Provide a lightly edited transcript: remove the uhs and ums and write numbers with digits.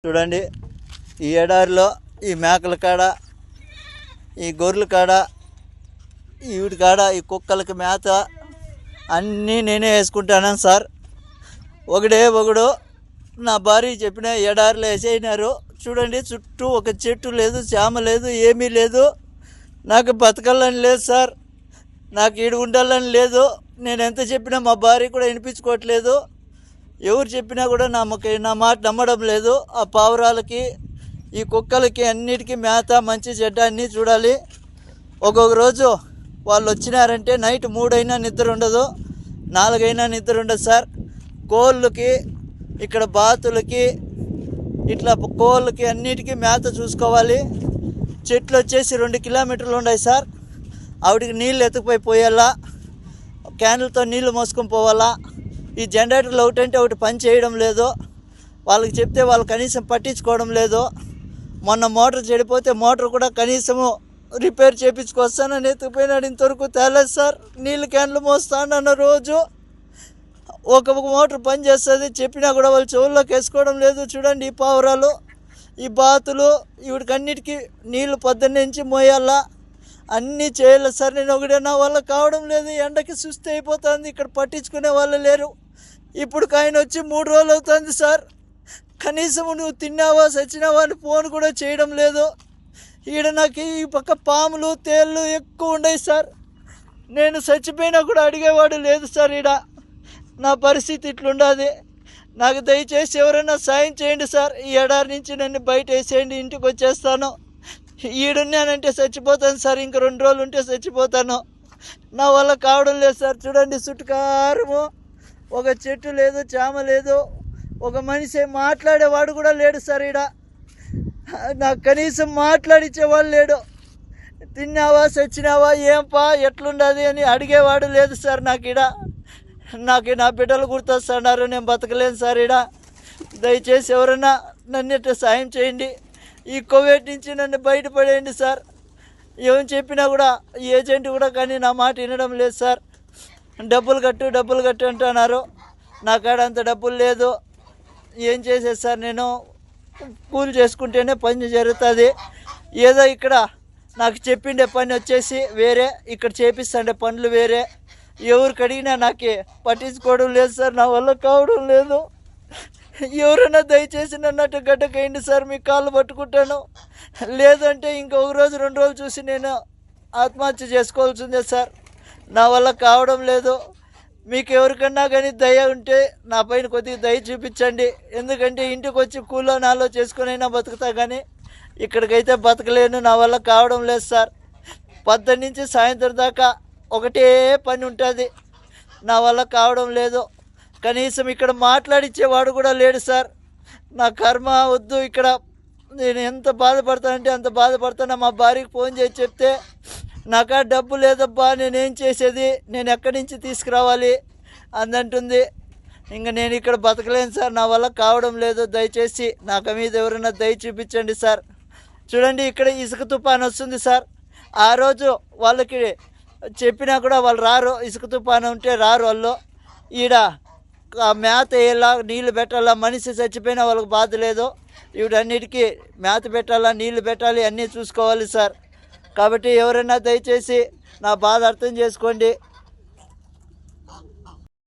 చూడండి, ఈ ఎడారిలో ఈ మేకల కాడ, ఈ గొర్రెల కాడ, వీటి కాడ ఈ కుక్కలకి మేత అన్నీ నేనే వేసుకుంటాను సార్. ఒకడు నా భార్య చెప్పిన ఎడారిలో వేసేసినారు. చూడండి, చుట్టూ ఒక చెట్టు లేదు, చేమ లేదు, ఏమీ లేదు. నాకు బతకాలని లేదు సార్, నాకు ఈడు ఉండాలని లేదు. నేను ఎంత చెప్పినా మా భార్య కూడా వినిపించుకోవట్లేదు. ఎవరు చెప్పినా కూడా నా మాట నమ్మడం లేదు. ఆ పావురాలకి, ఈ కుక్కలకి అన్నిటికీ మేత, మంచి చెడ్డ అన్నీ చూడాలి. ఒక్కొక్క రోజు వాళ్ళు వచ్చినారంటే నైట్ 3 అయినా నిద్ర ఉండదు, 4 అయినా నిద్ర ఉండదు సార్. కోళ్ళకి, ఇక్కడ బాతులకి, ఇట్లా కోళ్ళకి అన్నిటికీ మేత చూసుకోవాలి. చెట్లు వచ్చేసి 2 కిలోమీటర్లు ఉన్నాయి సార్. ఆవిడికి నీళ్ళు ఎత్తుకుపోయి పోయాలా, క్యాన్లతో నీళ్లు మోసుకొని పోవాలా. ఈ జనరేటర్లు ఒకటంటే ఒకటి పని చేయడం లేదు. వాళ్ళకి చెప్తే వాళ్ళు కనీసం పట్టించుకోవడం లేదు. మొన్న మోటార్ చెడిపోతే మోటార్ కూడా కనీసము రిపేర్ చేయించుకొస్తానని ఎత్తుకుపోయినాడు. ఇంతవరకు తేలేదు సార్. నీళ్ళు క్యాన్లు మోస్తానన్న రోజు ఒక మోటార్ పని చేస్తుంది, చెప్పినా కూడా వాళ్ళు చెవుల్లోకి వేసుకోవడం లేదు. చూడండి, ఈ పావురాలు, ఈ బాతులు, వీడికి అన్నిటికీ నీళ్లు పొద్దున్నుంచి మోయాలా, అన్నీ చేయాలి సార్. నేను ఒకటే, నా వల్ల కావడం లేదు. ఎండకి సుస్థి అయిపోతుంది. ఇక్కడ పట్టించుకునే వాళ్ళు లేరు. ఇప్పుడు ఆయన వచ్చి 3 రోజులు అవుతుంది సార్. కనీసం నువ్వు తిన్నావా, చచ్చినావా అని ఫోన్ కూడా చేయడం లేదు. ఈడ నాకు ఈ పక్క పాములు, తేళ్ళు ఎక్కువ ఉన్నాయి సార్. నేను చచ్చిపోయినా కూడా అడిగేవాడు లేదు సార్. ఈడ నా పరిస్థితి ఇట్లుండదు. నాకు దయచేసి ఎవరైనా సాయం చేయండి సార్. ఈ ఎడారి నుంచి నన్ను బయట వేసేయండి, ఇంటికి వచ్చేస్తాను. ఈడున్నానంటే చచ్చిపోతాను సార్. ఇంక 2 రోజులు ఉంటే చచ్చిపోతాను. నా వల్ల కావడం లేదు సార్. చూడండి, చుట్టుకారము ఒక చెట్టు లేదు, చేమ లేదు, ఒక మనిషి మాట్లాడేవాడు కూడా లేడు సార్. ఈడ నాకు కనీసం మాట్లాడిచ్చేవాళ్ళు లేడు. తిన్నావా, చచ్చినావా, ఏంపా, ఎట్లుండదు అని అడిగేవాడు లేదు సార్. నాకు నా బిడ్డలు గుర్తొస్తున్నారు. నేను బతకలేను సార్. ఈడ దయచేసి ఎవరైనా నన్ను సాయం చేయండి. ఈ కోవిడ్ నుంచి నన్ను బయటపడేయండి సార్. ఏం చెప్పినా కూడా ఏజెంట్ కూడా కానీ నా మాట వినడం లేదు సార్. డబ్బులు కట్టు అంటున్నారు. నా కాడ అంత డబ్బులు లేదు. ఏం చేసేది సార్? నేను కూలి చేసుకుంటేనే పని జరుగుతుంది. ఏదో ఇక్కడ నాకు చెప్పిండే పని వచ్చేసి వేరే, ఇక్కడ చేపిస్తుండే పనులు వేరే. ఎవరికి అడిగినా నాకు పట్టించుకోవడం లేదు సార్. నా వల్ల కావడం లేదు. ఎవరైనా దయచేసి నన్నట్టు గడ్డకైంది సార్. మీ కాళ్ళు పట్టుకుంటాను. లేదంటే ఇంకొక రోజు 2 రోజులు చూసి నేను ఆత్మహత్య చేసుకోవాల్సిందే సార్. నా వల్ల కావడం లేదు. మీకు ఎవరికన్నా కానీ దయ ఉంటే నా పైన కొద్దిగా దయ చూపించండి. ఎందుకంటే ఇంటికి వచ్చి కూలో నాలో చేసుకుని అయినా బతుకుతా, కానీ ఇక్కడికైతే బతకలేను. నా వల్ల కావడం లేదు సార్. 10 నుంచి సాయంత్రం దాకా ఒకటే పని ఉంటుంది. నా వల్ల కావడం లేదు. కనీసం ఇక్కడ మాట్లాడిచ్చేవాడు కూడా లేడు సార్. నా కర్మ వద్దు. ఇక్కడ నేను ఎంత బాధపడతానంటే అంత బాధపడతాను. మా భార్యకి ఫోన్ చేసి చెప్తే, నాకా డబ్బు లేదబ్బా, నేనేం చేసేది, నేను ఎక్కడి నుంచి తీసుకురావాలి అందంటుంది. ఇంకా నేను ఇక్కడ బతకలేను సార్. నా వల్ల కావడం లేదు. దయచేసి నాకు మీద ఎవరైనా దయ చూపించండి సార్. చూడండి, ఇక్కడ ఇసుక తుఫాను వస్తుంది సార్. ఆ రోజు వాళ్ళకి చెప్పినా కూడా వాళ్ళు రారు. ఇసుక తుఫాను ఉంటే రారు వాళ్ళు. ఈడ మేత వేయాలా, నీళ్లు పెట్టాలా. మనిషి చచ్చిపోయినా వాళ్ళకి బాధ లేదు. వీటన్నిటికీ మేత పెట్టాలా, నీళ్లు పెట్టాలి, అన్నీ చూసుకోవాలి సార్. కాబట్టి ఎవరైనా దయచేసి నా బాధ అర్థం చేసుకోండి.